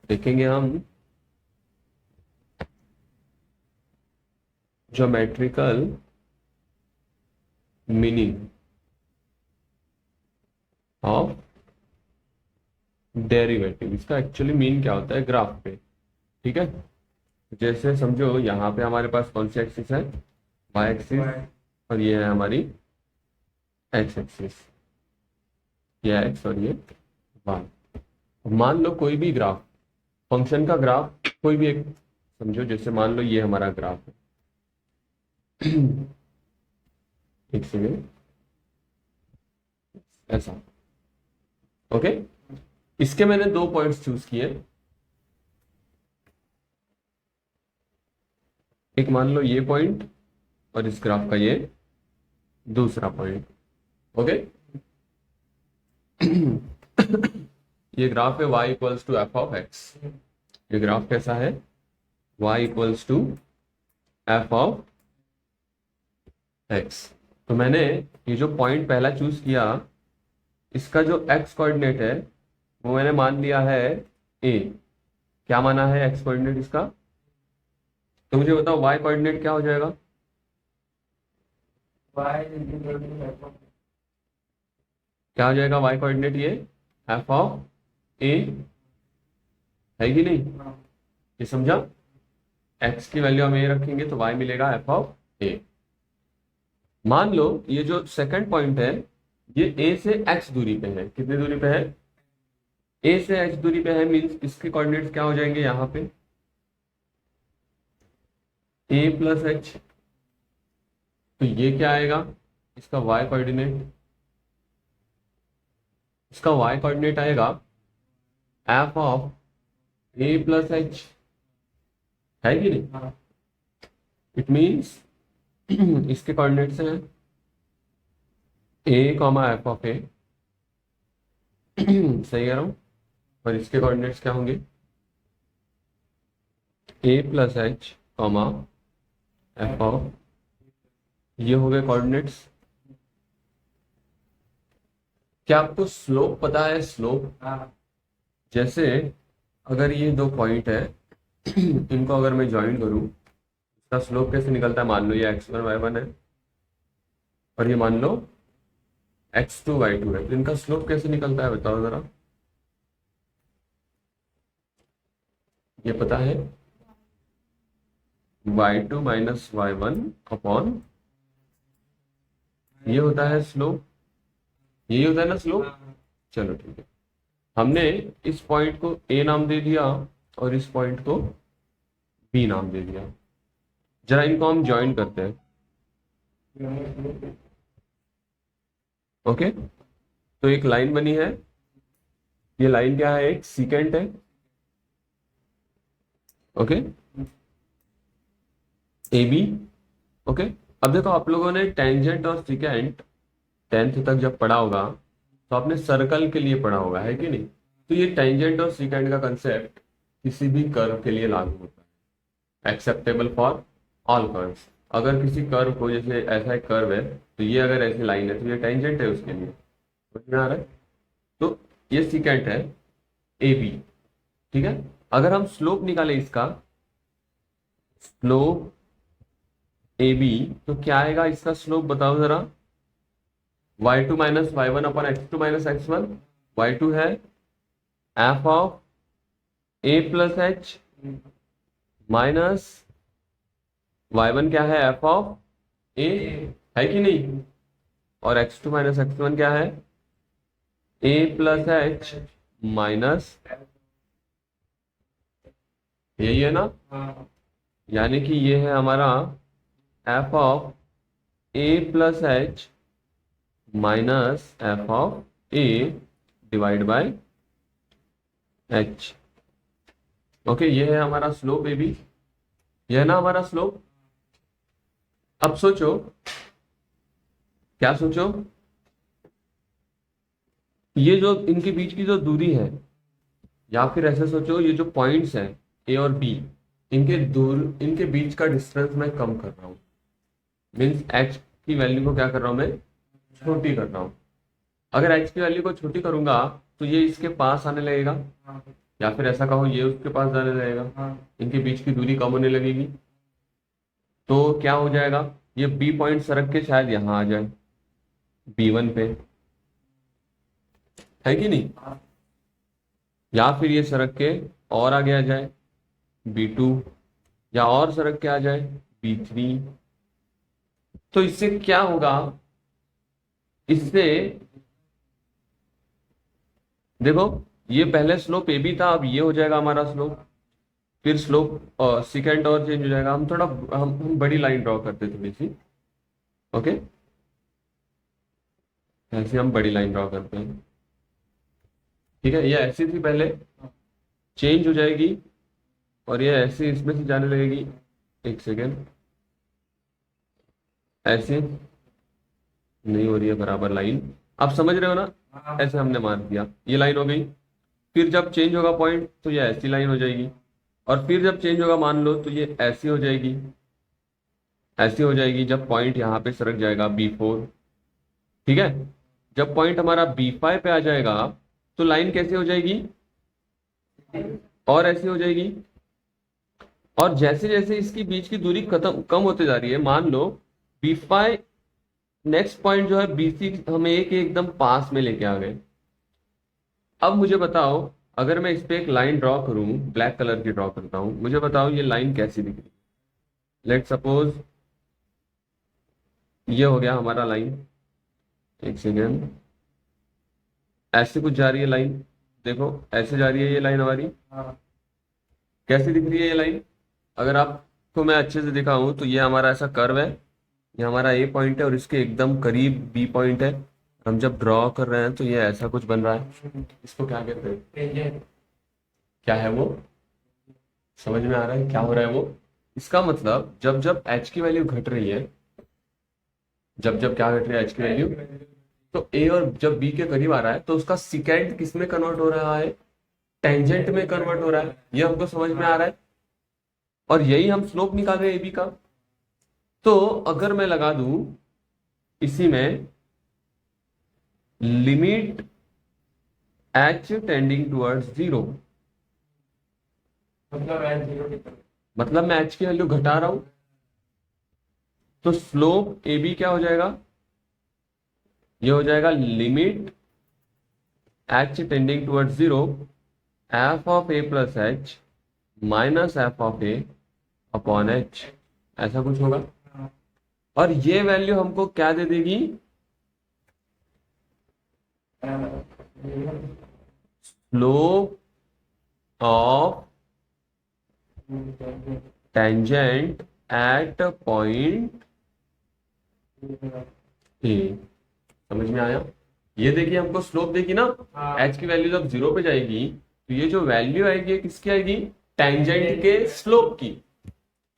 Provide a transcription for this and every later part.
देखेंगे हम geometrical meaning of derivative. इसका एक्चुअली मीन क्या होता है ग्राफ पे। ठीक है, जैसे समझो यहाँ पे हमारे पास कौन सी एक्सिस है, वाई एक्सिस, और ये है हमारी एक्स एक्सिस, ये एक्स और ये वाई। मान लो कोई भी ग्राफ, फंक्शन का ग्राफ कोई भी एक समझो, जैसे मान लो ये हमारा ग्राफ है। एक सेकेंड, ऐसा। ओके, इसके मैंने दो पॉइंट्स चूज किए। एक मान लो ये पॉइंट, और इस ग्राफ का ये दूसरा पॉइंट। ओके, ये ग्राफ है y equals to F of X. ये ग्राफ कैसा है, y equals to F of X. तो मैंने ये जो पॉइंट पहला चूज किया, इसका जो x कोऑर्डिनेट है वो मैंने मान लिया है a। क्या माना है x कोऑर्डिनेट इसका, तो मुझे बताओ y कोऑर्डिनेट क्या हो जाएगा। क्या हो जाएगा y कोऑर्डिनेट, ये एफ ऑफ ए है कि नहीं। ये समझा, x की वैल्यू हम a रखेंगे तो y मिलेगा एफ ऑफ ए। मान लो ये जो सेकंड पॉइंट है ये a से x दूरी पे है। कितनी दूरी पे है, a से h दूरी पे है, मींस इसके कोऑर्डिनेट्स क्या हो जाएंगे यहाँ पे, a प्लस एच। तो ये क्या आएगा, इसका y कोऑर्डिनेट, इसका y कोऑर्डिनेट आएगा F of a plus H, है कि नहीं। इट मींस इसके कोऑर्डिनेट्स हैं a कॉमा एफ ऑफ ए, सही कह रहा हूं, और इसके कोऑर्डिनेट्स क्या होंगे, a plus H comma F of, ये हो गए कोऑर्डिनेट्स। क्या आपको स्लोप पता है, स्लोप जैसे अगर ये दो पॉइंट है इनको अगर मैं ज्वाइन करूं, इसका स्लोप कैसे निकलता है। मान लो ये x1 y1 है और ये मान लो x2 y2 है, तो इनका स्लोप कैसे निकलता है बताओ जरा। ये पता है, y2 माइनस y1 अपॉन, ये होता है स्लोप, यही होता है ना स्लोप। चलो ठीक है, हमने इस पॉइंट को a नाम दे दिया और इस पॉइंट को b नाम दे दिया। जरा इनको हम ज्वाइन करते हैं। ओके, तो एक लाइन बनी है, ये लाइन क्या है, एक सीकेंट है। Okay, A B. ओके, अब देखो आप लोगों ने टेंजेंट और सीकेंट 10th तक जब पढ़ा होगा तो आपने सर्कल के लिए पढ़ा होगा, है कि नहीं। तो ये टेंजेंट और सीकेंट का कंसेप्ट किसी भी कर्व के लिए लागू होता है, एक्सेप्टेबल फॉर ऑल कर्व्स। अगर किसी कर्व को, जैसे ऐसा एक कर्व है तो ये अगर ऐसी लाइन है तो ये टेंजेंट है उसके लिए, समझ में आ रहा है। तो ये सीकेंट है ए बी, ठीक है। अगर हम स्लोप निकालें इसका, स्लोप ए बी, तो क्या आएगा इसका स्लोप बताओ जरा। y2 minus Y one upon x2 minus x1। y2 है F of A plus H minus y1 क्या है, एफ ऑफ ए, है कि नहीं। और x2 माइनस x1 क्या है, ए प्लस एच माइनस, यही है ना। यानी कि ये है हमारा F of A plus H minus F of A divide by H. Okay, ये है हमारा स्लोप ए बी, यह है ना हमारा स्लोप। अब सोचो, क्या सोचो, ये जो इनके बीच की जो दूरी है, या फिर ऐसे सोचो ये जो पॉइंट्स हैं ए और बी, इनके बीच का डिस्टेंस मैं कम कर रहा हूं। मीन्स एच की वैल्यू को क्या कर रहा हूं मैं, छोटी कर रहा हूं। अगर एच की वैल्यू को छोटी करूंगा तो ये इसके पास आने लगेगा, या फिर ऐसा कहो ये उसके पास जाने लगेगा, इनके बीच की दूरी कम होने लगेगी, तो क्या हो जाएगा, ये बी पॉइंट सरक के शायद यहां आ जाए B1 पे, है कि नहीं, या फिर ये सरक के और आगे आ जाए B2, या और सरक के आ जाए B3। तो इससे क्या होगा, इससे देखो ये पहले स्लोप ए बी था, अब ये हो जाएगा हमारा स्लोप, फिर स्लोप सेकेंड और चेंज हो जाएगा। हम थोड़ा हम बड़ी लाइन ड्रॉ करते थोड़ी सी, ओके, ऐसे हम बड़ी लाइन ड्रॉ करते हैं, ठीक है, ये ऐसी थी पहले, चेंज हो जाएगी और ये ऐसे इसमें से जाने लगेगी, एक सेकेंड, ऐसे नहीं हो रही है बराबर लाइन, आप समझ रहे हो ना, ऐसे हमने मार दिया, ये लाइन हो गई, फिर जब चेंज होगा पॉइंट तो ये ऐसी लाइन हो जाएगी, और फिर जब चेंज होगा मान लो तो ये ऐसी हो जाएगी, ऐसी हो जाएगी जब पॉइंट यहाँ पे सरक जाएगा B4, ठीक है, जब पॉइंट हमारा B5 पे आ जाएगा तो लाइन कैसे हो जाएगी, और ऐसी हो जाएगी, और जैसे जैसे इसकी बीच की दूरी खत्म कम होते जा रही है, मान लो B5 नेक्स्ट पॉइंट जो है B6 हमें एक एकदम पास में लेके आ गए। अब मुझे बताओ, अगर मैं इस पे एक लाइन ड्रॉ करूं, ब्लैक कलर की ड्रॉ करता हूं, मुझे बताओ ये लाइन कैसी दिख रही है। लेट सपोज ये हो गया हमारा लाइन, एक सेकेंड, ऐसे कुछ जा रही है लाइन, देखो ऐसे जा रही है ये लाइन हमारी, कैसी दिख रही है ये लाइन, अगर आपको मैं अच्छे से दिखाऊं तो ये हमारा ऐसा कर्व है, ये हमारा ए पॉइंट है और इसके एकदम करीब बी पॉइंट है, हम जब ड्रॉ कर रहे हैं तो ये ऐसा कुछ बन रहा है, इसको क्या कहते हैं, क्या है वो, समझ में आ रहा है क्या हो रहा है वो, इसका मतलब जब जब एच की वैल्यू घट रही है, जब जब क्या घट रही है एच की वैल्यू, तो ए और जब बी के करीब आ रहा है तो उसका सिकेंड किस में कन्वर्ट हो रहा है, टेंजेंट में कन्वर्ट हो रहा है, ये हमको समझ में आ रहा है, और यही हम स्लोप निकाल रहे हैं ए बी का। तो अगर मैं लगा दूं इसी में लिमिट एच टेंडिंग टुवर्ड्स 0, मतलब मैं एच की वैल्यू घटा रहा हूं, तो स्लोप ए बी क्या हो जाएगा, ये हो जाएगा limit H tending towards 0 F of A plus H minus F of A upon H, ऐसा कुछ होगा, और ये वैल्यू हमको क्या दे देगी, slope of tangent at point A, समझ में आया, ये देखिए हमको स्लोप देगी ना, एच की वैल्यू जब 0 पे जाएगी तो ये जो वैल्यू आएगी ये किसकी आएगी, टेंजेंट के स्लोप की,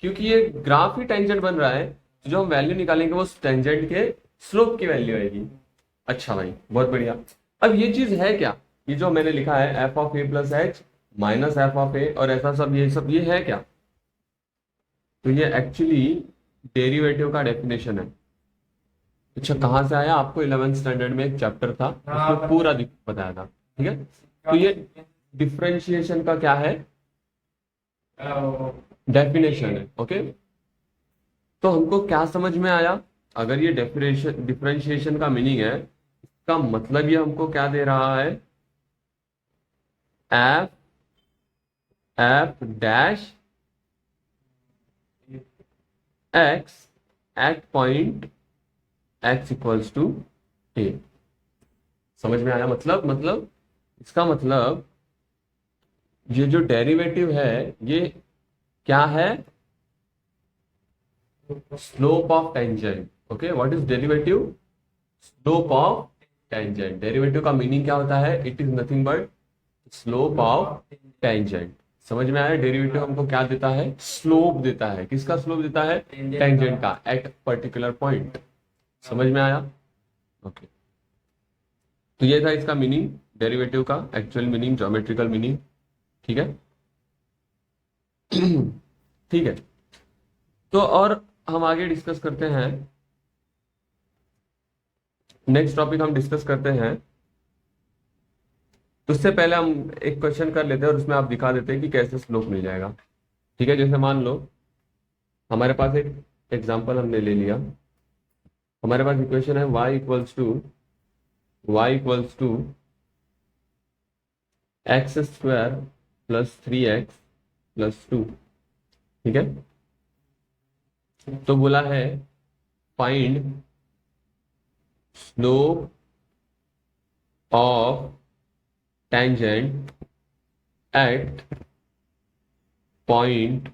क्योंकि ये ग्राफ ही टेंजेंट बन रहा है, तो जो हम वैल्यू निकालेंगे वो टेंजेंट के स्लोप की वैल्यू आएगी। अच्छा भाई बहुत बढ़िया। अब ये चीज है क्या, ये जो मैंने लिखा है F of A plus H minus F of A और ऐसा सब ये है क्या, तो ये एक्चुअली डेरिवेटिव का डेफिनेशन है। अच्छा कहाँ से आया, आपको 11th स्टैंडर्ड में एक चैप्टर था उसमें पूरा बताया था, ठीक है, तो ये डिफरेंशिएशन का क्या है, डेफिनेशन है, ओके। तो हमको क्या समझ में आया, अगर ये डिफरेंशिएशन का मीनिंग है, इसका मतलब ये हमको क्या दे रहा है, F F dash X at point X equals to A, समझ में आया, मतलब इसका मतलब ये जो डेरिवेटिव है ये क्या है, slope of tangent, okay, what is derivative, slope of tangent, derivative का मीनिंग क्या होता है, it is nothing but slope of tangent, समझ में आया, डेरिवेटिव हमको क्या देता है, स्लोप देता है, किसका स्लोप देता है, टेंजेंट का एट पर्टिकुलर पॉइंट, समझ में आया, ओके। तो ये था इसका मीनिंग, डेरिवेटिव का एक्चुअल मीनिंग, ज्योमेट्रिकल मीनिंग, ठीक है ठीक है। तो और हम आगे डिस्कस करते हैं, नेक्स्ट टॉपिक हम डिस्कस करते हैं, तो उससे पहले हम एक क्वेश्चन कर लेते हैं और उसमें आप दिखा देते हैं कि कैसे स्लोप मिल जाएगा। ठीक है, जैसे मान लो हमारे पास एक एग्जांपल हमने ले लिया। हमारे पास इक्वेशन है y equals to X square plus 3x plus 2। ठीक है, तो बोला है find slope of tangent at point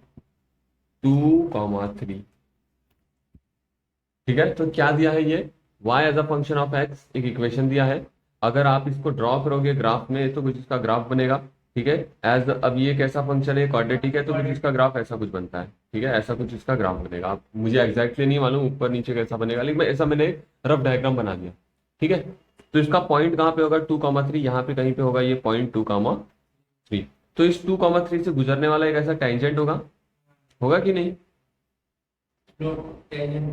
2, 3। ठीक है, तो क्या दिया है ये y as a function of x, एक इक्वेशन दिया है। अगर आप इसको ड्रॉ करोगे ग्राफ में तो कुछ इसका ग्राफ बनेगा। ठीक है, एज अब ये कैसा फंक्शन है, क्वाड्रेटिक है, तो कुछ इसका ग्राफ ऐसा कुछ बनता है। ठीक है, ऐसा कुछ इसका ग्राफ बनेगा। आप मुझे एग्जैक्टली नहीं मालूम ऊपर नीचे कैसा बनेगा, लेकिन ऐसा मैंने रफ डायग्राम बना दिया। ठीक है, तो इसका पॉइंट कहाँ पे होगा, 2, 3, यहाँ पे कहीं पे होगा ये पॉइंट 2, 3। तो इस 2, 3 से गुजरने वाला एक ऐसा टेंजेंट होगा, होगा कि नहीं?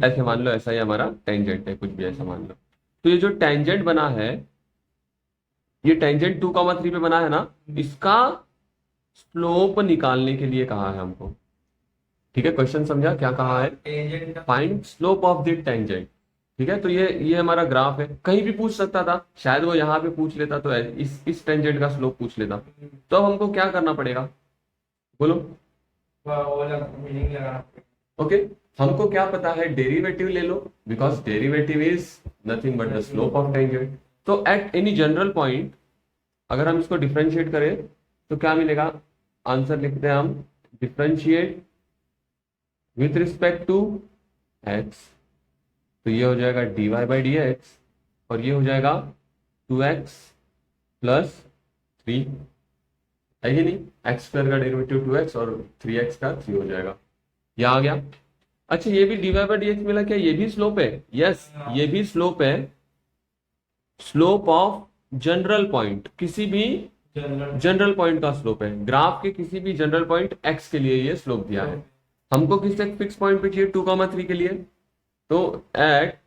ऐसे मान लो ऐसा ही हमारा टेंजेंट है, कुछ भी ऐसा मान लो। तो ये जो टेंजेंट बना है, ये टेंजेंट 2, 3 पे बना है ना, इसका स्लोप निकालने के लिए कहा है हमको। ठीक है, क्वेश्चन समझा क्या कहा है? Find slope of the tangent. ठीक है, तो ये हमारा ग्राफ है। कहीं भी पूछ सकता था, शायद वो यहाँ पे पूछ लेता तो इस टेंजेंट का स्लोप पूछ लेता। तो अब हमको क्या करना पड़ेगा, बोलो? ओके, हमको क्या पता है, डेरिवेटिव ले लो, because derivative is nothing but the slope of tangent. तो एट एनी जनरल पॉइंट अगर हम इसको डिफरेंशिएट करें तो क्या मिलेगा, आंसर लिखते हैं हम, differentiate with respect to X, तो ये हो जाएगा dy/dx और ये हो जाएगा 2x प्लस 3, है कि नहीं? एक्स स्क्वायर का डेरिवेटिव 2x और 3x का 3 हो जाएगा, ये आ गया। अच्छा, ये भी dy/dx मिला क्या? ये भी स्लोप है, यस ये भी स्लोप है। स्लोप ऑफ जनरल पॉइंट, किसी भी जनरल पॉइंट का स्लोप है। ग्राफ के किसी भी जनरल पॉइंट x के लिए ये स्लोप दिया है। हमको किस एक फिक्स पॉइंट पे चाहिए, 2, 3 के लिए। तो एट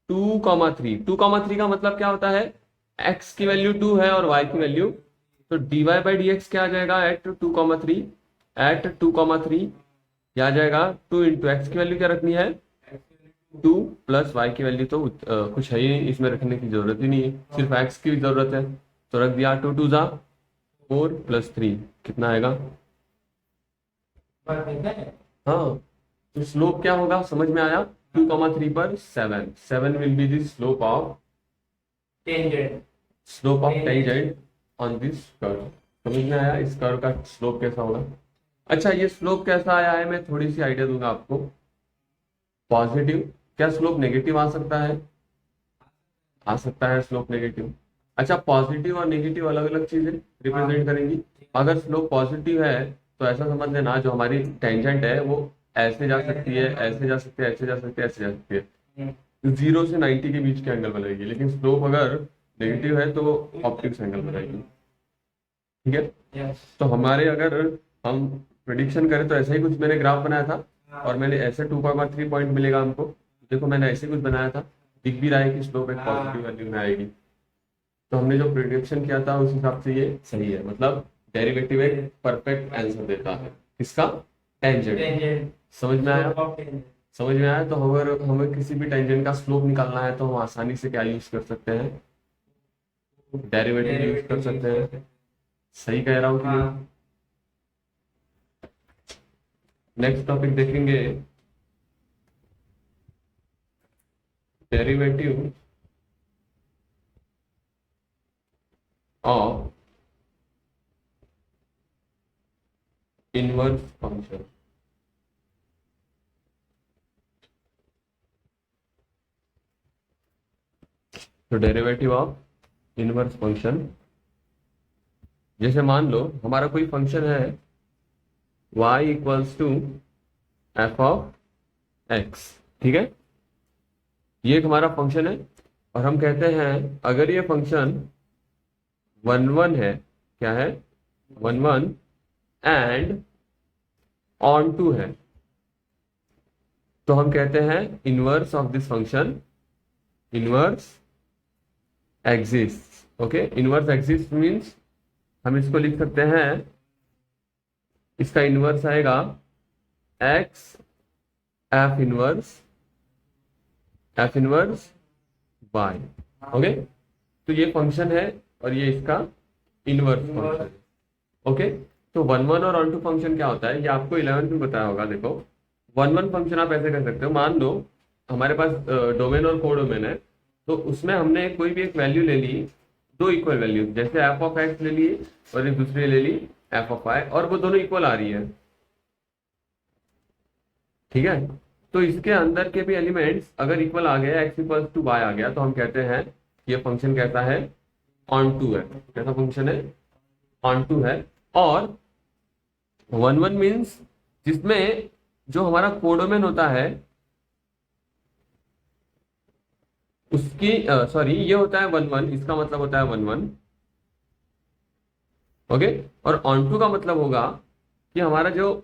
2, 3 का मतलब क्या होता है, x की वैल्यू 2 है और y की वैल्यू, तो dy/dx क्या आ जाएगा एट 2, 3, एट 2, 3 क्या आ जाएगा, 2 इंटू एक्स की वैल्यू क्या रखनी है, 2 प्लस वाई की वैल्यू तो कुछ है ही नहीं, इसमें रखने की जरूरत ही नहीं है, सिर्फ एक्स की जरूरत है। तो रख दिया, 2, 2 प्लस 3 कितना आएगा? हाँ, तो स्लोप क्या होगा समझ में आया? 2, 3 पर 7 will be the slope of tangent on this curve. समझ में आया इस कर्व का स्लोप कैसा होगा? अच्छा, ये स्लोप कैसा आया है, मैं थोड़ी सी आइडिया दूंगा आपको। पॉजिटिव, क्या स्लोप नेगेटिव आ सकता है? आ सकता है स्लोप नेगेटिव। अच्छा, पॉजिटिव और नेगेटिव अलग अलग चीजें रिप्रेजेंट करेंगी। अगर स्लोप पॉजिटिव है तो ऐसा समझ लेना, जो हमारी टेंजेंट है वो ऐसे जा सकती है, ऐसे जा सकती है, ऐसे जा सकती है, ऐसे जा सकती है, 0 से 90 के बीच के एंगल बनाएगी। लेकिन स्लोप अगर नेगेटिव है तो ऑप्टिक्स एंगल बनाएगी। ठीक है, तो हमारे अगर हम प्रिडिक्शन करें तो ऐसा ही कुछ मैंने ग्राफ बनाया था और मैंने ऐसे 2, 3 पॉइंट मिलेगा हमको। देखो मैंने ऐसे कुछ बनाया था, दिख भी रहा है कि स्लोप एक पॉजिटिव वैल्यू में आएगी। तो हमने जो प्रिडिक्शन किया था उस हिसाब से ये सही है, मतलब डेरिवेटिव एक परफेक्ट आंसर देता है। किसका? टेंजेंट। समझ में आया? समझ में आया। तो अगर हमें किसी भी टेंजेंट का स्लोप निकालना है तो हम आसानी से क्या यूज कर सकते हैं, डेरिवेटिव यूज कर सकते हैं। सही कह रहा हूँ कि नहीं? नेक्स्ट टॉपिक देखेंगे, डेरिवेटिव ऑफ इनवर्स फंक्शन। तो डेरिवेटिव ऑफ इनवर्स फंक्शन, जैसे मान लो हमारा कोई फंक्शन है y equals to F of X. ठीक है, ये एक हमारा फंक्शन है और हम कहते हैं अगर ये फंक्शन 1, 1 है, क्या है, 1, 1 एंड ऑन टू है, तो हम कहते हैं inverse of this function inverse exist. Okay, inverse exist means हम इसको लिख सकते हैं, इसका इनवर्स आएगा X F inverse Y. Okay, तो ये फंक्शन है और ये इसका इनवर्स फंक्शन है। ओके, तो वन वन और ऑन टू फंक्शन क्या होता है, ये आपको 11th में बताया होगा। देखो, वन वन फंक्शन आप ऐसे कर सकते हो, मान लो हमारे पास डोमेन और कोडोमेन है, तो उसमें हमने कोई भी एक वैल्यू ले ली, दो इक्वल वैल्यू, जैसे एफ ऑफ एक्स ले ली और एक दूसरी ले ली एफ ऑफ वाई, और वो दोनों इक्वल आ रही है। ठीक है, तो इसके अंदर के भी एलिमेंट्स अगर इक्वल आ गया, एक्स इक्वल टू वाई आ गया, तो हम कहते हैं ये फंक्शन कैसा है, ऑन टू है। कैसा फंक्शन है, ऑन टू है। और वन वन मीन्स जिसमें जो हमारा कोडोमेन होता है उसकी सॉरी, ये होता है वन वन, इसका मतलब होता है वन वन। ओके, और ऑन टू का मतलब होगा कि हमारा जो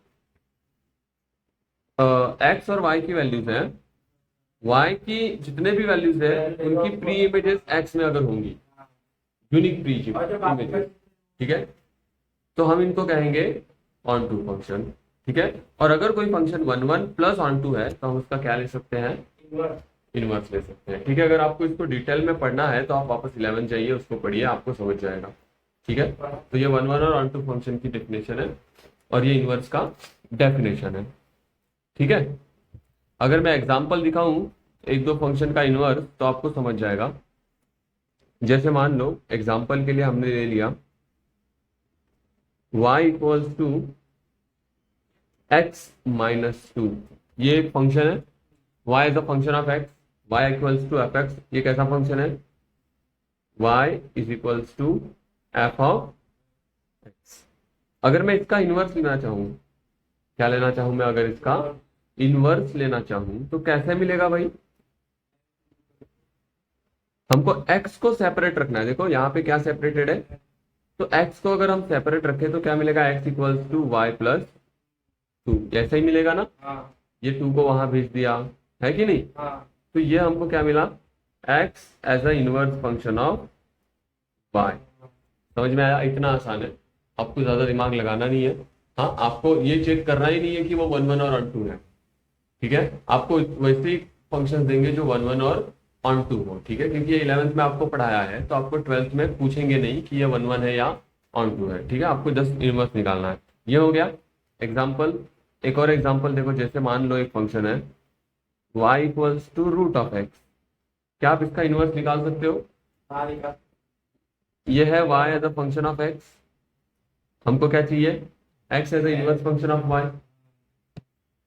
एक्स और वाई की वैल्यूज हैं, वाई की जितने भी वैल्यूज है उनकी प्री इमेजेस एक्स में अगर होंगी, यूनिक प्री इमेजेस, ठीक है, तो हम इनको कहेंगे ऑन टू फंक्शन। ठीक है, और अगर कोई function one one plus onto है तो हम उसका क्या ले सकते हैं, इनवर्स ले सकते हैं। ठीक है, अगर आपको इसको डिटेल में पढ़ना है तो आप वापस 11 जाइए, उसको पढ़िए, आपको समझ जाएगा। ठीक है, तो ये वन वन और ऑन टू फंक्शन की डेफिनेशन है और ये इनवर्स का डेफिनेशन है। ठीक है, अगर मैं एग्जांपल दिखाऊं एक दो फंक्शन का इनवर्स तो आपको समझ जाएगा। जैसे मान लो एग्जांपल के लिए हमने ले लिया y equals to X minus two, ये एक फंक्शन है, y is a function of x, y equals to F X. ये कैसा फंक्शन है, y is equals to F of X. अगर मैं इसका इनवर्स लेना चाहूं, क्या लेना चाहूं मैं, अगर इसका इनवर्स लेना चाहूं तो कैसे मिलेगा भाई, हमको x को सेपरेट रखना है। देखो यहाँ पे क्या सेपरेटेड है, तो x को अगर हम सेपरेट रखें तो क्या मिलेगा, x equals to Y plus two, ऐसा ही मिलेगा ना। ये टू को वहां भेज दिया है कि नहीं, तो ये हमको क्या मिला, x as a inverse function of y। समझ में आया, इतना आसान है, आपको ज्यादा दिमाग लगाना नहीं है। हाँ, आपको ये चेक करना ही नहीं है कि वो वन वन और ऑन टू है। ठीक है, आपको वैसे ही फंक्शन देंगे जो वन वन और ऑन टू हो। ठीक है, क्योंकि ये 11th में आपको पढ़ाया है, तो आपको 12th में पूछेंगे नहीं कि ये वन वन है या ऑन टू है। ठीक है, आपको जस्ट इनवर्स निकालना है। ये हो गया एग्जाम्पल। एक और एग्जाम्पल देखो, जैसे मान लो एक फंक्शन है y equals to root of X, क्या आप इसका इनवर्स निकाल सकते हो, ये है y as a function of x, हमको क्या चाहिए, x as a inverse function of y,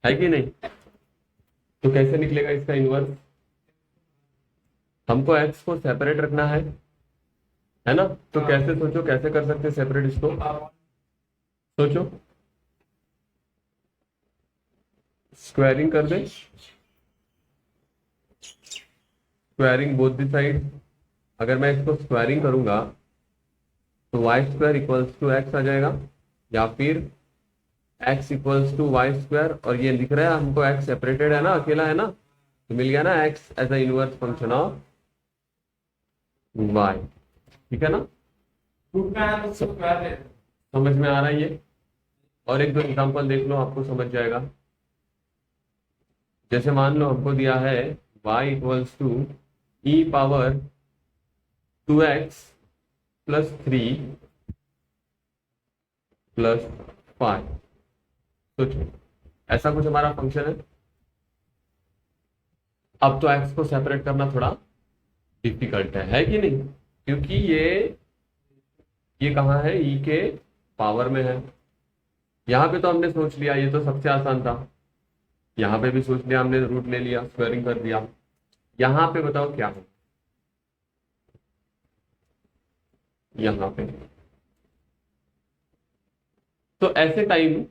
है कि नहीं। तो कैसे निकलेगा इसका इनवर्स, हमको x को सेपरेट रखना है ना। तो कैसे, सोचो कैसे कर सकते हैं सेपरेट इसको, सोचो, स्क्वायरिंग कर दे, स्क्वायरिंग बोथ द साइड। अगर मैं इसको स्क्वायरिंग करूंगा तो Y square equals to X आ जाएगा, या फिर X equals to Y square, और ये दिख रहा है हमको एक्स सेपरेटेड है ना, अकेला है ना, तो मिल गया ना X as a inverse function of Y. ठीक है ना, समझ में आ रहा है ये। और एक दो एग्जांपल देख लो, आपको समझ जाएगा। जैसे मान लो हमको दिया है y equals to E power 2x plus 3 plus 5, सोचो ऐसा कुछ हमारा फंक्शन है। अब तो x को सेपरेट करना थोड़ा डिफिकल्ट है कि नहीं, क्योंकि ये कहाँ है, e के पावर में है। यहाँ पे तो हमने सोच लिया, ये तो सबसे आसान था, यहाँ पे भी सोच लिया हमने, रूट ले लिया, स्क्वायरिंग कर दिया। यहाँ पे बताओ क्या है, यहाँ पे तो ऐसे टाइम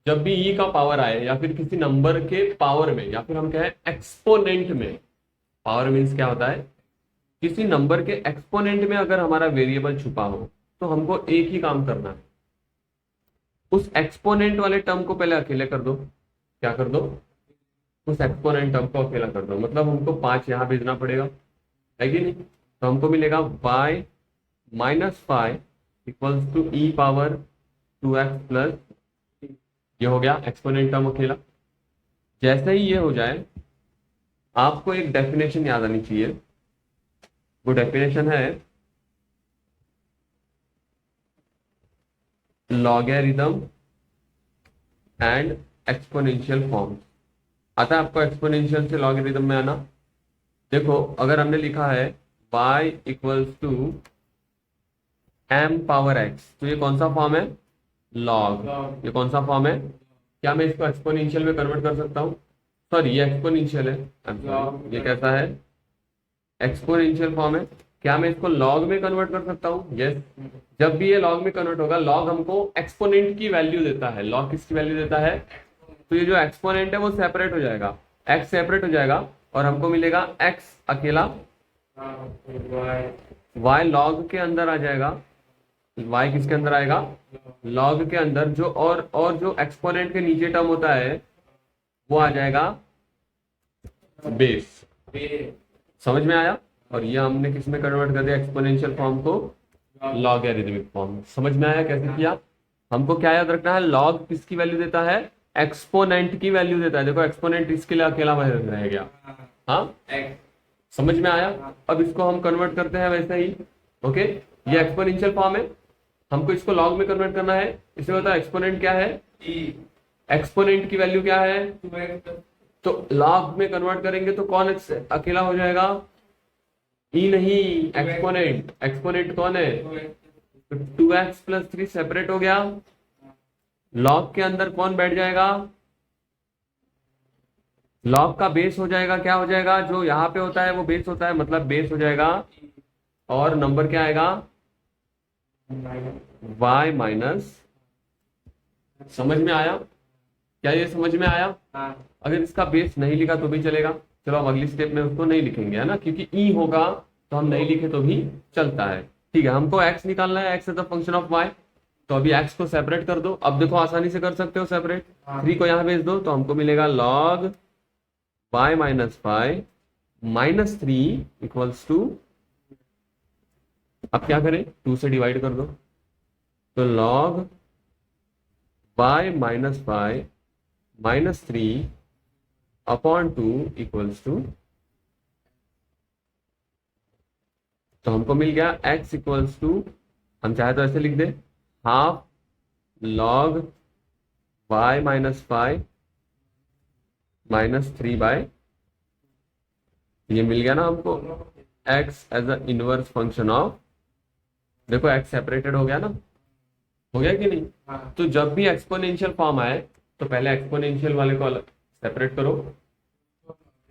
जब भी ई का पावर आए, या फिर किसी नंबर के पावर में, या फिर हम कहें एक्सपोनेंट में, पावर मीन्स क्या होता है, किसी नंबर के एक्सपोनेंट में अगर हमारा वेरिएबल छुपा हो तो हमको एक ही काम करना है, उस एक्सपोनेंट वाले टर्म को पहले अकेले कर दो। क्या कर दो, उस एक्सपोनेंट टर्म को अकेला कर दो, मतलब हमको 5 यहां भेजना पड़ेगा, है कि नहीं। तो हमको मिलेगा y minus 5 equals to E power 2x plus, ये हो गया एक्सपोनेंट टर्म अकेला। जैसे ही ये हो जाए आपको एक डेफिनेशन याद आनी चाहिए, वो डेफिनेशन है लॉगरिथम एंड एक्सपोनेंशियल फॉर्म। आता है आपको एक्सपोनेंशियल से लॉगरिथम में आना? देखो अगर हमने लिखा है y equals to m power x, तो ये कौन सा फॉर्म है? लॉग। ये कौन सा फॉर्म है? क्या मैं इसको एक्सपोनेंशियल में कन्वर्ट कर सकता हूँ? सॉरी ये एक्सपोनेंशियल है, ये कैसा है? एक्सपोनेंशियल फॉर्म है। क्या मैं इसको लॉग में कन्वर्ट कर सकता हूँ? यस। जब भी ये लॉग में कन्वर्ट होगा, लॉग हमको एक्सपोनेंट की वैल्यू देता है। लॉग किसकी वैल्यू देता है? तो ये जो एक्सपोनेंट है वो सेपरेट हो जाएगा, एक्स सेपरेट हो जाएगा और हमको मिलेगा एक्स अकेला, वाई लॉग के अंदर आ जाएगा। वाई किसके अंदर आएगा? लॉग के अंदर। जो और जो एक्सपोनेंट के नीचे टर्म होता है वो आ जाएगा बेस। समझ में आया? और ये हमने किस में कन्वर्ट कर दिया? एक्सपोनेंशियल फॉर्म को लॉगरिथमिक फॉर्म। समझ में आया कैसे किया? हमको क्या याद रखना है? लॉग किसकी वैल्यू देता है? एक्सपोनेंट की वैल्यू देता है। देखो एक्सपोनेंट इसके लिए अकेला रह गया। हाँ, समझ में आया? अब इसको हम कन्वर्ट करते हैं वैसे ही। ओके, ये एक्सपोनेंशियल फॉर्म है, हमको इसको लॉग में कन्वर्ट करना है। इसमें बताओ एक्सपोनेंट क्या है? एक्सपोनेंट की वैल्यू क्या है? तो लॉग में कन्वर्ट करेंगे तो कौन अकेला हो जाएगा? ई नहीं, एक्सपोनेंट। एक्सपोनेंट कौन है? तो 2x प्लस 3 सेपरेट हो गया। लॉग के अंदर कौन बैठ जाएगा? लॉग का बेस हो जाएगा। क्या हो जाएगा? जो यहाँ पे होता है वो बेस होता है, मतलब बेस हो जाएगा। और नंबर क्या आएगा? y minus. समझ में आया? क्या ये समझ में आया? अगर इसका बेस नहीं लिखा तो भी चलेगा। चलो हम अगली स्टेप में उसको नहीं लिखेंगे, है ना, क्योंकि ई होगा तो हम नहीं लिखे तो भी चलता है। ठीक है, हमको x निकालना है, x is the function of y। तो अभी x को सेपरेट कर दो। अब देखो आसानी से कर सकते हो सेपरेट। 3 को यहाँ भेज दो तो हमको मिलेगा log y minus 5 minus 3 equals to, अब क्या करें? 2 से डिवाइड कर दो। तो log y minus 5 minus 3 upon 2 equals to, तो हमको मिल गया x इक्वल्स टू, हम चाहे तो ऐसे लिख दे, half log y minus 5 minus 3 by, ये मिल गया ना हमको x as a inverse function of. देखो x सेपरेटेड हो गया ना, हो गया कि नहीं? तो जब भी एक्सपोनेंशियल फॉर्म आए तो पहले एक्सपोनेंशियल वाले को अलग सेपरेट करो,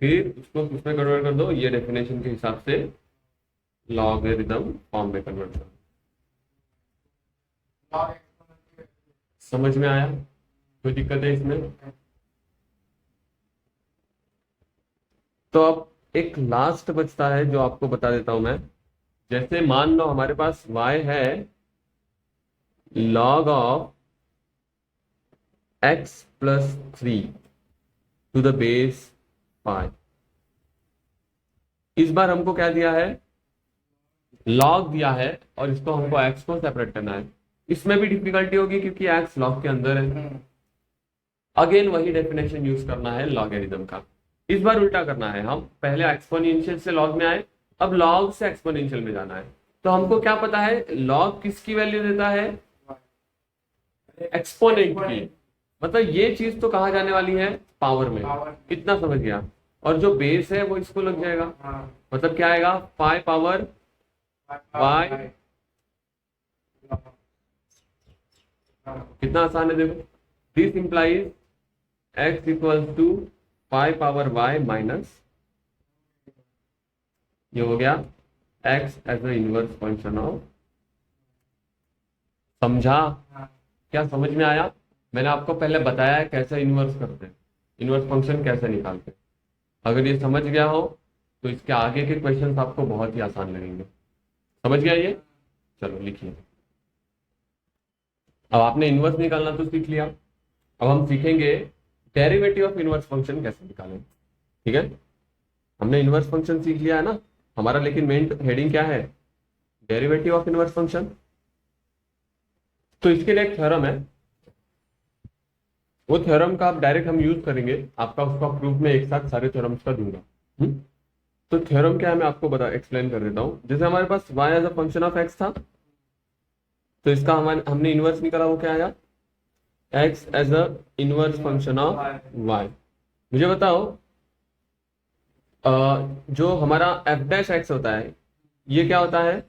फिर उसको उसमें कन्वर्ट कर दो, ये डेफिनेशन के हिसाब से लॉगरिथम फॉर्म में कन्वर्ट करो। समझ में आया? कोई दिक्कत है इसमें? तो अब एक लास्ट बचता है जो आपको बता देता हूं मैं। जैसे मान लो हमारे पास y है log of x plus 3 to the base 5। इस बार हमको क्या दिया है? log दिया है और इसको हमको x को सेपरेट करना है। इसमें भी डिफिकल्टी होगी क्योंकि x log के अंदर है। अगेन वही डेफिनेशन यूज करना है लॉगरिथम का। इस बार उल्टा करना है, हम पहले एक्सपोनेंशियल से लॉग में आए, अब लॉग से एक्सपोनेंशियल में जाना है। तो हमको क्या पता है? लॉग किसकी वैल्यू देता है? एक्सपोनेंट की। मतलब ये चीज तो कहा जाने वाली है पावर में, इतना समझ गया। और जो बेस है वो इसको लग जाएगा, मतलब क्या आएगा? 5 पावर y। कितना आसान है देखो। This implies x equals to 5 power y minus, ये हो गया x as a inverse function of. समझा? क्या समझ में आया? मैंने आपको पहले बताया है कैसे इनवर्स करते हैं, इनवर्स फंक्शन कैसे निकालते हैं। अगर ये समझ गया हो तो इसके आगे के क्वेश्चंस आपको बहुत ही आसान लगेंगे। समझ गया ये? चलो लिखिए। अब आपने इनवर्स निकालना तो सीख लिया, अब हम सीखेंगे डेरिवेटिव ऑफ इनवर्स फंक्शन कैसे निकालें। ठीक है, हमने इनवर्स फंक्शन सीख लिया है ना हमारा, लेकिन मेन हेडिंग क्या है? Derivative of inverse function. तो इसके लिए एक थ्योरम है, वो थ्योरम का आप डायरेक्ट हम यूज करेंगे, आपका उसका प्रूफ में एक साथ सारे थ्योरम्स का दूंगा। तो थ्योरम क्या है मैं आपको बता एक्सप्लेन कर देता हूं। जैसे हमारे पास y as a function of x था, तो इसका हमने इनवर्स निकाला, वो क्या आया, x as a inverse function of y। मुझे बताओ जो हमारा f डैश x होता है, ये क्या होता है,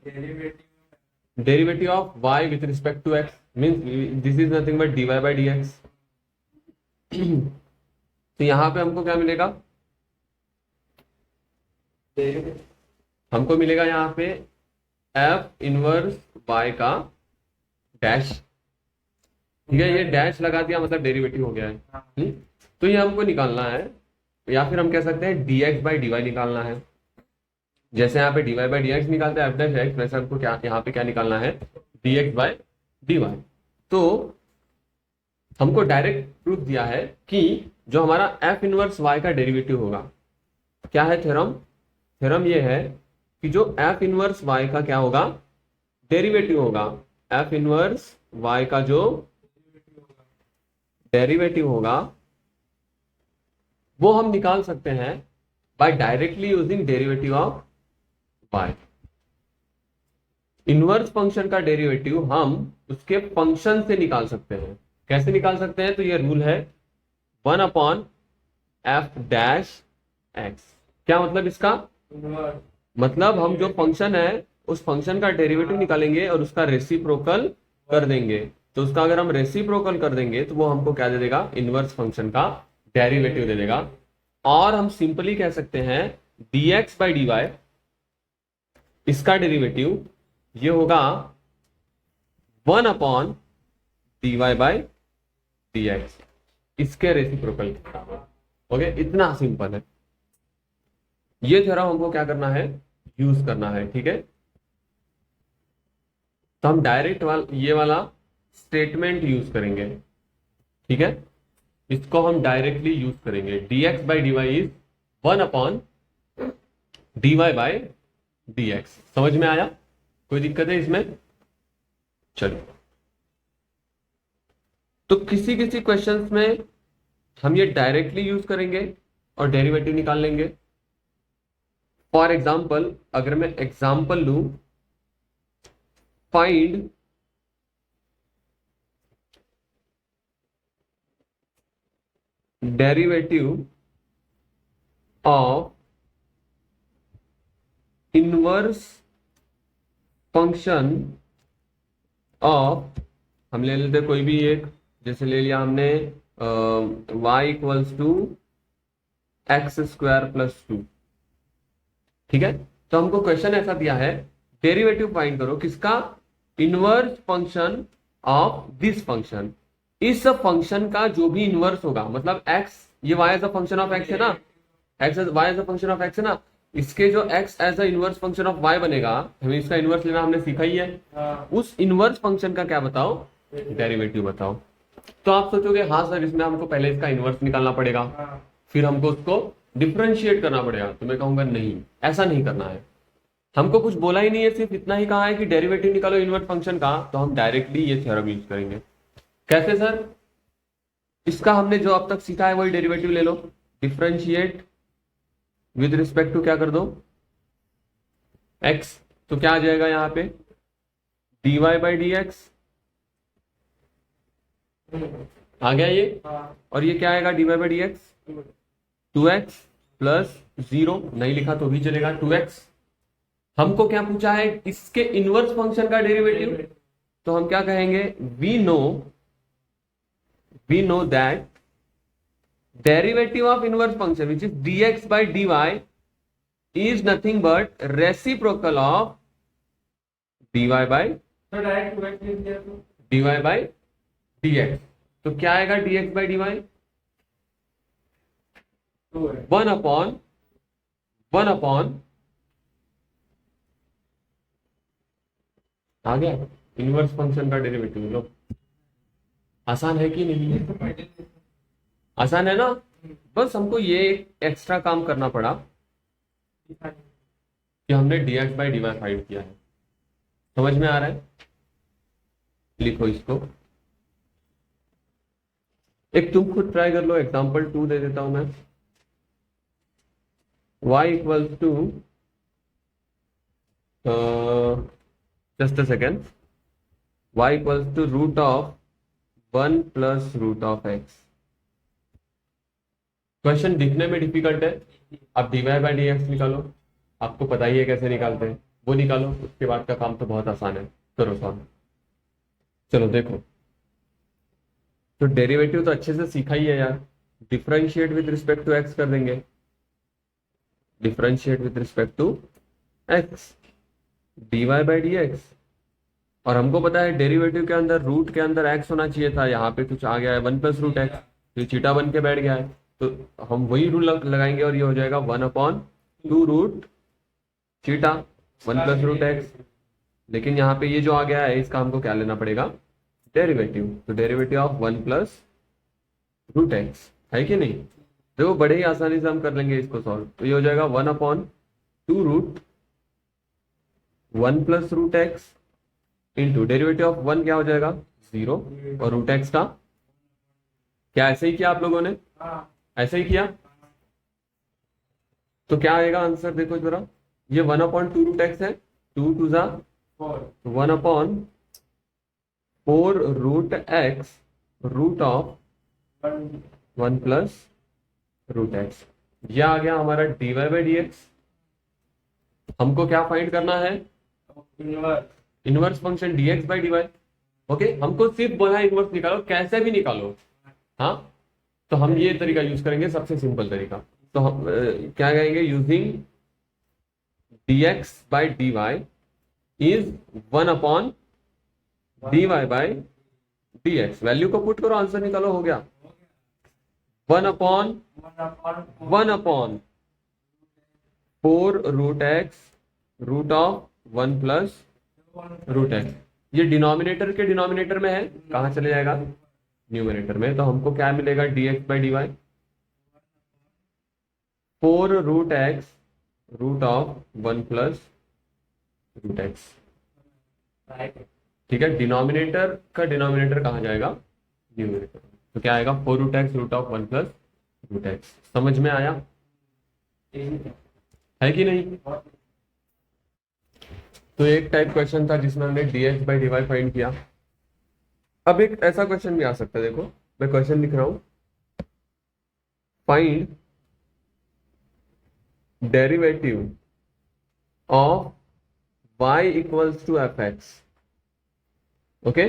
derivative of y with respect to x, means this is nothing but dy by dx। तो यहां पे हमको क्या मिलेगा, हमको मिलेगा यहाँ पे f इनवर्स y का डैश, ठीक है, ये डैश लगा दिया मतलब डेरिवेटिव हो गया है। तो ये हमको निकालना है, या फिर हम कह सकते हैं dx बाई dy निकालना है। जैसे यहाँ पे dy बाई dx निकालते हैं f डैश x, वैसे हमको क्या यहाँ पे क्या निकालना है, dx बाई dy। तो हमको डायरेक्ट प्रूफ दिया है कि जो हमारा f इनवर्स y का डेरिवेटिव होगा, क्या है थ्योरम, थ्योरम ये है कि जो f इनवर्स y का क्या होगा, डेरिवेटिव होगा, f इनवर्स y का जो डेरिवेटिव होगा वो हम निकाल सकते हैं by directly using derivative of y। Inverse function का डेरिवेटिव हम उसके फंक्शन से निकाल सकते हैं। कैसे निकाल सकते हैं, तो ये रूल है 1 अपॉन एफ डैश एक्स। क्या मतलब इसका, मतलब हम जो फंक्शन है उस फंक्शन का डेरिवेटिव निकालेंगे और उसका रेसिप्रोकल कर देंगे। तो उसका अगर हम रेसिप्रोकल कर देंगे तो वो हमको क्या दे देगा, इनवर्स फंक्शन का डेरिवेटिव दे देगा। और हम सिंपली कह सकते हैं dx बाई dy, इसका डेरिवेटिव ये होगा 1 अपॉन dy बाई dx, इसके रेसिप्रोकल। ओके, इतना सिंपल है। ये थ्योरम हमको क्या करना है, यूज करना है, ठीक है। तो हम डायरेक्ट ये वाला स्टेटमेंट यूज करेंगे, ठीक है, इसको हम डायरेक्टली यूज करेंगे। dx by dy is 1 upon dy by dx। समझ में आया, कोई दिक्कत है इसमें, चलो। तो किसी किसी क्वेश्चंस में हम ये डायरेक्टली यूज करेंगे और डेरिवेटिव निकाल लेंगे। फॉर एग्जाम्पल, अगर मैं एग्जाम्पल लू, find derivative of inverse function of, हम ले लेते कोई भी एक, जैसे ले लिया हमने y equals to X square plus 2, ठीक है। तो हमको क्वेश्चन ऐसा दिया है, डेरिवेटिव फाइंड करो किसका, inverse function of this function, इस फंक्शन का जो भी इनवर्स होगा, मतलब x, ये y as a function of x है ना, x y as a function of x है ना, इसके जो x as a inverse function of y बनेगा, हमें इसका इनवर्स लेना हमने सीखा ही है। उस इनवर्स फंक्शन का क्या बताओ, डेरिवेटिव बताओ। तो आप सोचोगे हाँ सर इसमें हमको पहले इसका इनवर्स निकालना पड़ेगा, फिर हमको उसको डिफरेंशिएट करना पड़ेगा। तो मैं कहूंगा नहीं, ऐसा नहीं करना है। हमको कुछ बोला ही नहीं है, सिर्फ इतना ही कहा है कि डेरिवेटिव निकालो इनवर्स फंक्शन का, तो हम डायरेक्टली ये थ्योरम यूज करेंगे। कैसे सर, इसका हमने जो अब तक सीखा है वही डेरिवेटिव ले लो, डिफरेंशिएट विद रिस्पेक्ट टू क्या कर दो, x। तो क्या आ जाएगा यहाँ पे, dy बाई dx आ गया ये, और ये क्या आएगा, dy by dx 2x plus 0, नहीं लिखा तो भी चलेगा 2x। हमको क्या पूछा है, इसके इनवर्स फंक्शन का डेरिवेटिव, तो हम क्या कहेंगे, we know that derivative of inverse function which is dx by dy is nothing but reciprocal of dy by dy by dx। तो क्या आएगा dx बाई dy, 1 अपॉन आ गया इनवर्स फंक्शन का डेरिवेटिव। लो, आसान है कि नहीं है, आसान है ना। बस हमको ये एक्स्ट्रा काम करना पड़ा कि हमने dx बाई dy फाइंड किया है। समझ में आ रहा है, लिखो इसको। एक तुम खुद ट्राई कर लो, एग्जाम्पल 2 दे देता हूं मैं। y equals to, just a second, y equals to root of 1 plus root of X. Question दिखने में डिफिकल्ट है। अब डीवाई बाई डी एक्स निकालो, आपको पता ही है कैसे निकालते हैं, वो निकालो। उसके बाद का काम तो बहुत आसान है, करो सॉल्व। चलो देखो, तो डेरिवेटिव तो अच्छे से सीखा ही है यार। Differentiate with respect to X कर देंगे, differentiate with respect to X, dy by D X. और हमको पता है डेरिवेटिव के अंदर रूट के अंदर एक्स होना चाहिए था, यहाँ पे कुछ आ गया है 1 प्लस रूट एक्स, तो चीटा बन के बैठ गया है। तो हम वही रूल लगाएंगे और ये हो जाएगा 1/2 रूट चीटा 1 प्लस रूट एक्स। लेकिन यहाँ पे ये जो आ गया है इसका हमको क्या लेना पड़ेगा, डेरिवेटिव। तो derivative of 1 plus root X है कि नहीं। देखो बड़े ही आसानी से हम कर लेंगे इसको सॉल्व। तो ये हो जाएगा 1/2 root 1 plus root X into derivative of 1 क्या हो जाएगा 0, और रूट एक्स का क्या ऐसे ही किया आप लोगों ने, ऐसे ही किया। तो क्या आएगा आंसर, देखो जरा, ये 1/2 रूट एक्स है, 2 2 जा 1/4 root x root of 1 plus root x. ये आ गया हमारा dy बाई डी एक्स। हमको क्या फाइंड करना है, inverse function dx by dy। Okay, हमको सिर्फ बोला इनवर्स निकालो, कैसे भी निकालो। हाँ, तो हम ये तरीका यूज करेंगे, सबसे सिंपल तरीका। तो हम क्या कहेंगे, using dx by dy is 1/dy by dx। Value को पुट करो, आंसर निकालो, हो गया 1/4 root x root of 1 plus root x. ये डिनोमिनेटर के डिनोमिनेटर में है, कहां चले जाएगा, न्यूमरेटर में। तो हमको क्या मिलेगा, dx by dy 4 root x root of 1 plus root x. ठीक है, डिनोमिनेटर का डिनोमिनेटर कहां जाएगा, न्यूमरेटर। तो क्या आएगा, 4 root x root of 1 plus root x. समझ में आया है कि नहीं। तो एक टाइप क्वेश्चन था जिसमें हमने dx बाई dy फाइंड किया। अब एक ऐसा क्वेश्चन भी आ सकता है, देखो मैं क्वेश्चन लिख रहा हूं, find derivative of y equals to fx। Okay,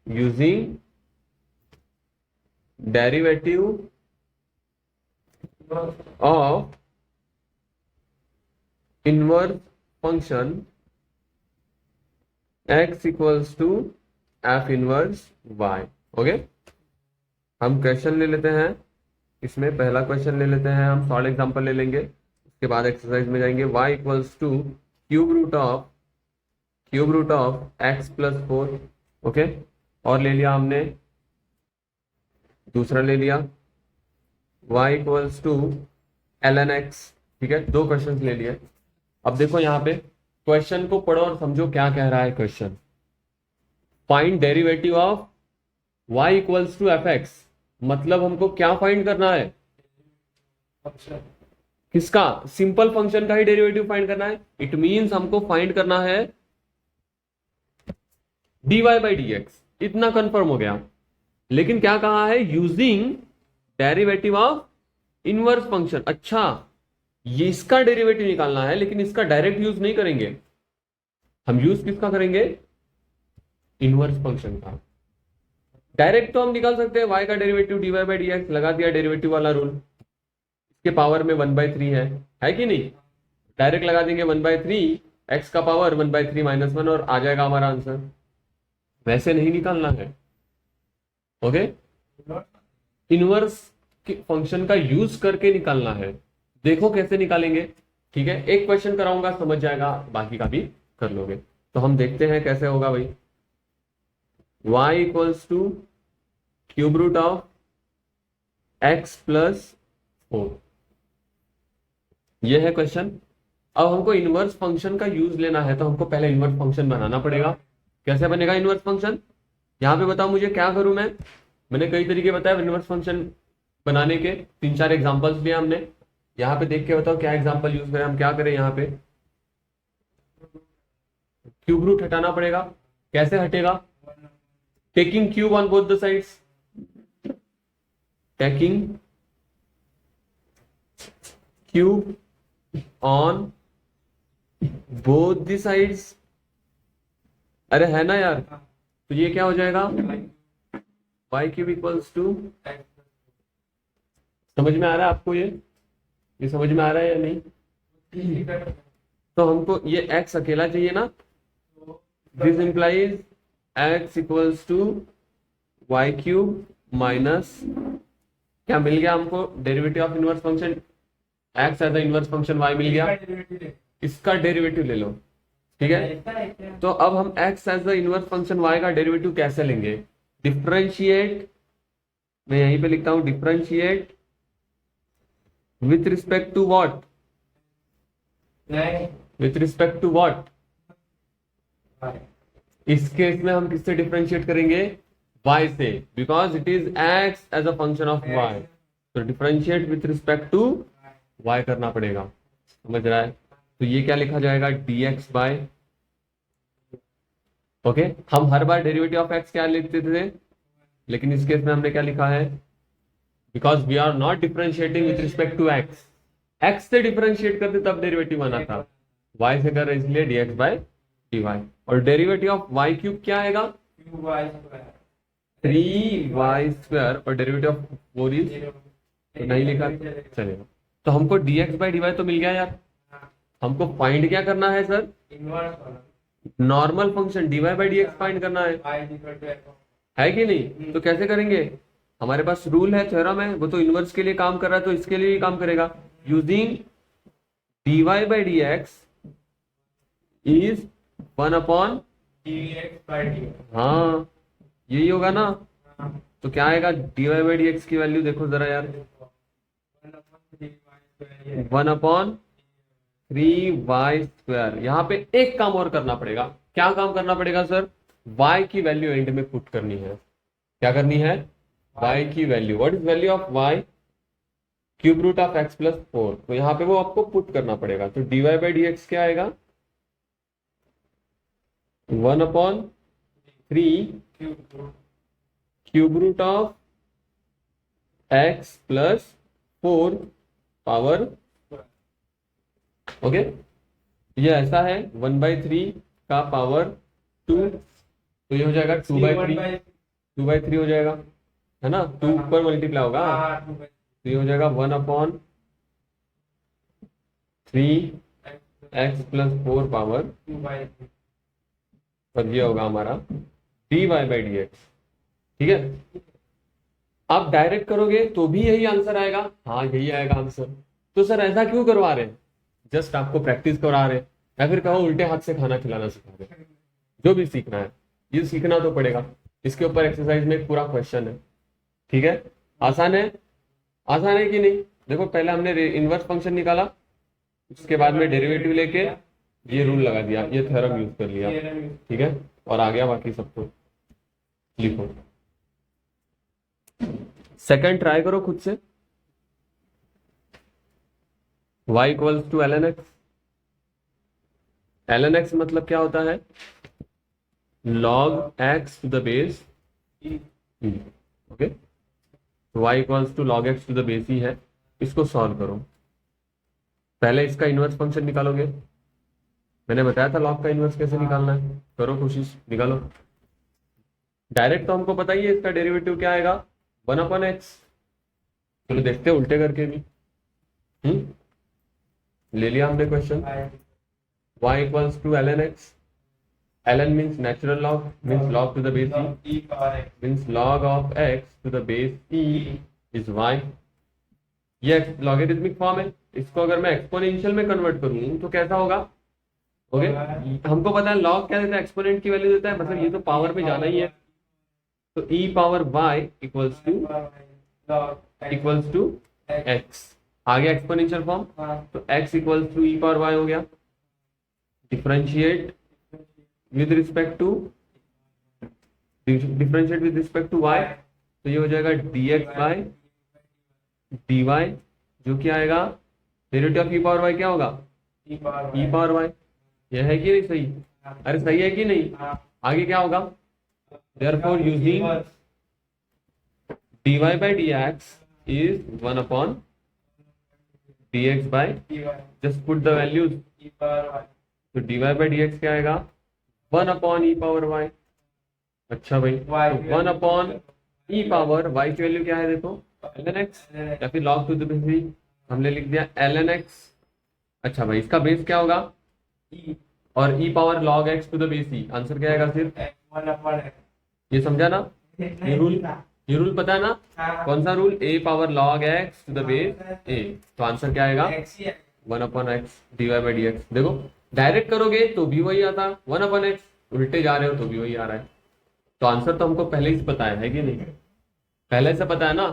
using derivative of inverse function x equals to f inverse y। Okay, हम क्वेश्चन ले लेते हैं, इसमें पहला क्वेश्चन ले लेते हैं, हम सॉल्व एग्जांपल ले लेंगे, उसके बाद एक्सरसाइज में जाएंगे। y equals to cube root of x plus 4। Okay, और ले लिया हमने, दूसरा ले लिया y equals to ln x। ठीक है, 2 क्वेश्चन ले लिए। अब देखो यहाँ पे क्वेश्चन को पढ़ो और समझो क्या कह रहा है question. Find derivative of y equals to fx, मतलब हमको क्या फाइंड करना है, किसका, सिंपल फंक्शन का ही डेरिवेटिव फाइंड करना है। इट मींस हमको फाइंड करना है dy बाई डी एक्स, इतना कंफर्म हो गया। लेकिन क्या कहा है, using derivative of inverse function. अच्छा, ये इसका डेरिवेटिव निकालना है, लेकिन इसका डायरेक्ट यूज नहीं करेंगे हम। यूज किसका करेंगे, इनवर्स फंक्शन का। डायरेक्ट तो हम निकाल सकते हैं y का derivative dy by D x, लगा दिया डेरिवेटिव वाला रूल, इसके पावर में 1/3 है कि नहीं। डायरेक्ट लगा देंगे 1/3, x का पावर 1/3 माइनस 1, और आ जाएगा हमारा आंसर। वैसे नहीं निकालना है। ओके, इनवर्स फंक्शन का यूज करके निकालना है। देखो कैसे निकालेंगे। ठीक है, एक क्वेश्चन कराऊंगा, समझ जाएगा, बाकी का भी कर लोगे। तो हम देखते हैं कैसे होगा भाई। y equals to cube root of x plus 4, यह है क्वेश्चन। अब हमको इनवर्स फंक्शन का यूज लेना है, तो हमको पहले इनवर्स फंक्शन बनाना पड़ेगा। कैसे बनेगा इनवर्स फंक्शन, यहाँ पे बताओ मुझे क्या करूं मैं। मैंने कई तरीके बताए इनवर्स फंक्शन बनाने के, 3-4 एग्जांपल्स लिए हमने। यहाँ पे देख के बताओ क्या एग्जांपल यूज करें, हम क्या करें यहाँ पे। क्यूब रूट हटाना पड़ेगा। कैसे हटेगा? Taking cube on both the sides, taking cube on both the sides. अरे है ना यार, तो ये क्या हो जाएगा, y क्यूब इक्वल्स टू, समझ में आ रहा है आपको ये समझ में आ रहा है या नहीं? तो हमको ये x अकेला चाहिए ना, this implies x equals to y cube minus, क्या मिल गया हमको, derivative of inverse function x as a inverse function y मिल गया, इसका डेरिवेटिव ले लो। ठीक है, तो अब हम x as a inverse function y का डेरिवेटिव कैसे लेंगे? डिफरेंशिएट, मैं यहीं पे लिखता हूं, differentiate with respect to what, with respect to what. इस केस में हम किससे डिफरेंशिएट करेंगे? y से, because it is x as a function of y। तो differentiate with respect to y करना पड़ेगा, समझ रहा है? तो ये क्या लिखा जाएगा, dx बाय, ओके। हम हर बार डेरिवेटिव ऑफ x क्या लिखते थे, लेकिन इस केस में हमने क्या लिखा है, because we are not differentiating with respect to x, x से डिफरेंशिएट करते तब डेरिवेटिव आना था, y से कर रहे इसलिए dx बाय dy। और डेरिवेटिव ऑफ y क्यूब क्या आएगा, 3y स्क्वायर, और डेरिवेटिव ऑफ 4 इज, तो नहीं लिखा चलेगा। तो हमको dx बाय dy तो मिल गया यार, हमको फाइंड क्या करना है sir, normal function dy bye dx find करना है कि नहीं? तो कैसे करेंगे, हमारे पास रूल है, थ्योरम है, वो तो इनवर्स के लिए काम कर रहा है तो इसके लिए भी काम करेगा। Using dy bye dx is 1 dx by dy, हाँ यही होगा ना। तो क्या आएगा, dy बाय dx की वैल्यू देखो जरा यार, 1/3y स्क्वायर। यहाँ पे एक काम और करना पड़ेगा, क्या काम करना पड़ेगा सर, y की वैल्यू एंड में पुट करनी है। क्या करनी है, y की value, what is value of y, cube root of x plus 4, तो यहाँ पे वो आपको पुट करना पड़ेगा। तो dy बाई dx क्या आएगा, 1/3 cube root of x plus 4 power, okay. ये ऐसा है 1/3 का पावर 2, तो ये हो जाएगा 2/3 हो जाएगा, है ना, 2 पर मल्टीप्लाई होगा, तो ये हो जाएगा 1/3 x प्लस 4 पावर, और ये होगा हमारा dy बाई dx। ठीक है, आप डायरेक्ट करोगे तो भी यही आंसर आएगा, हाँ यही आएगा आंसर। तो सर ऐसा क्यों करवा रहे हैं, जस्ट आपको प्रैक्टिस करा रहे हैं, या फिर कहो उल्टे हाथ से खाना खिलाना सिखा रहे हैं। जो भी सीखना है ये सीखना तो पड़ेगा, इसके ऊपर एक्सरसाइज में एक पूरा क्वेश्चन है। ठीक है, आसान है, आसान है कि नहीं? देखो पहले हमने इनवर्स फंक्शन निकाला, उसके बाद में डेरिवेटिव लेके ये रूल लगा दिया, ये थ्योरम यूज कर लिया। ठीक है, और आ गया बाकी सब तो लिखो। सेकंड ट्राई करो खुद से, y equals to ln x। ln x मतलब क्या होता है, log x to the base e, okay. y equals to log x to the base e है। इसको सॉल्व करो, पहले इसका इनवर्स फंक्शन निकालोगे, मैंने बताया था लॉग का इनवर्स कैसे निकालना है, करो कोशिश निकालो। डायरेक्ट तो हमको पता ही है, इसका डेरिवेटिव क्या आएगा, 1/x। चलो देखते हैं उल्टे करके भी। ले लिया हमने question, y equals to ln x, ln means natural log, means log to the base e, means log of x to the base e is y। ये लॉगरिथमिक फॉर्म है, इसको अगर मैं एक्सपोनेंशियल में कन्वर्ट करूं तो कैसा होगा, ओके। हमको पता है लॉग क्या देता है, एक्सपोनेंट की वैल्यू देता है, मतलब ये तो पावर पे जाना ही है। तो e power y equals to x, आ गया एक्सपोनेंशियल फॉर्म, तो x equals to e power y हो गया। Differentiate with respect to differentiate with respect to y, तो ये हो जाएगा dx बाय dy, जो क्या आएगा derivative of E power y क्या होगा ई पावर y। यह है कि नहीं सही? अरे सही है कि नहीं? आगे क्या होगा? Therefore using dy by dx is 1 upon dx by, just put the values, तो dy by dx क्या आएगा 1 upon e पावर y। अच्छा भाई, तो 1 upon e पावर y की वैल्यू क्या है देखो ln x, या फिर log to the base b, हमने लिख दिया ln x। अच्छा भाई, इसका बेस क्या होगा e, और e power log x to the base e, answer क्या आएगा सिर्फ, ये समझा ना? ये रूल पता है ना? कौन सा rule? a power log x to the base a, तो आंसर क्या आएगा 1 upon x dy by dx। देखो डायरेक्ट करोगे तो भी वही आता, 1 upon x, उल्टे जा रहे हो तो भी वही आ रहा है। तो आंसर तो हमको पहले ही से पता है कि नहीं? पहले से पता है ना?